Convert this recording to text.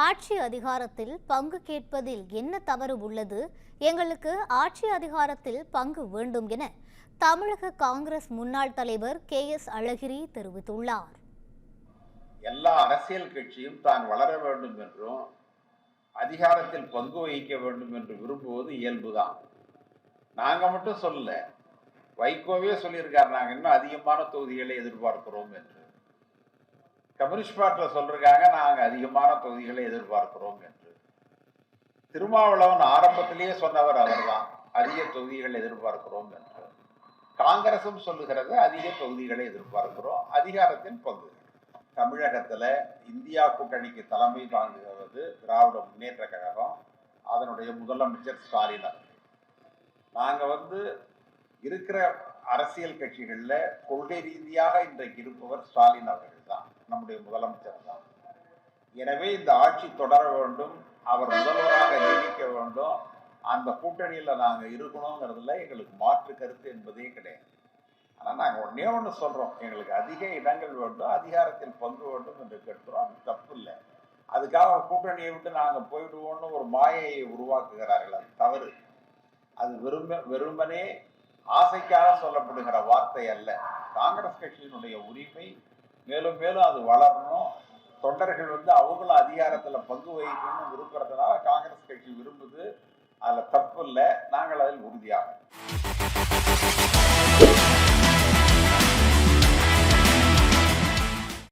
ஆட்சி அதிகாரத்தில் பங்கு கேட்பதில் என்ன தவறு உள்ளது? எங்களுக்கு ஆட்சி அதிகாரத்தில் பங்கு வேண்டும் என தமிழக காங்கிரஸ் முன்னாள் தலைவர் KS அழகிரி தெரிவித்துள்ளார். எல்லா அரசியல் கட்சியும் தான் வளர வேண்டும் என்றும் அதிகாரத்தில் பங்கு வகிக்க வேண்டும் என்று விரும்புவது இயல்புதான். நாங்க மட்டும் சொல்லல, வைகோவே சொல்லியிருக்காரு, நாங்க இன்னும் அதிகமான தொகுதிகளை எதிர்பார்க்கிறோம் என்று. கம்யூனிஸ்ட் பார்ட்டில சொல்றாங்க, நாங்க அதிகமான தொகுதிகளை எதிர்பார்க்கிறோம் என்று. திருமாவளவன் ஆரம்பத்திலேயே சொன்னவர் அவர்தான், அதிக தொகுதிகளை எதிர்பார்க்கிறோம் என்று. காங்கிரசும் சொல்லுகிறது, அதிக தொகுதிகளை எதிர்பார்க்கிறோம், அதிகாரத்தில் பங்கு. தமிழகத்துல இந்தியா கூட்டணிக்கு தலைமை தாங்குவது திராவிட முன்னேற்ற கழகம், அதனுடைய முதலமைச்சர் ஸ்டாலின் அவர்கள். நாங்க இருக்கிற அரசியல் கட்சிகள்ல கொள்கை ரீதியாக இன்றைக்கு இருப்பவர் ஸ்டாலின் அவர்கள் தான், நம்முடைய முதலமைச்சர் தான். எனவே இந்த ஆட்சி தொடர வேண்டும், அவர் முதல்வராக நீடிக்க வேண்டும், அந்த கூட்டணியில நாங்க இருக்கணுங்கிறதுல எங்களுக்கு மாற்று கருத்து என்பதே கிடையாது. ஆனா நாங்க ஒன்னே ஒண்ணு சொல்றோம், எங்களுக்கு அதிக இடங்கள் வேண்டும், அதிகாரத்தில் பங்கு வேண்டும் என்று கேட்கிறோம். அது தப்பு இல்லை. அதுக்காக கூட்டணியை விட்டு நாங்க போயிடுவோம்னு ஒரு மாயையை உருவாக்குகிறார்கள், அது தவறு. அது வெறுமனே ஆசைக்காக சொல்லப்படுகிற வார்த்தை அல்ல. காங்கிரஸ் கட்சியினுடைய உரிமை, மேலும் மேலும் அது வளரணும். தொண்டர்கள் அவங்களும் அதிகாரத்துல பங்கு வகிக்கணும்னு விரும்புறதுனால காங்கிரஸ் கட்சி விரும்புது. அதுல தப்பு இல்லை, நாங்கள் அதில் உறுதியாக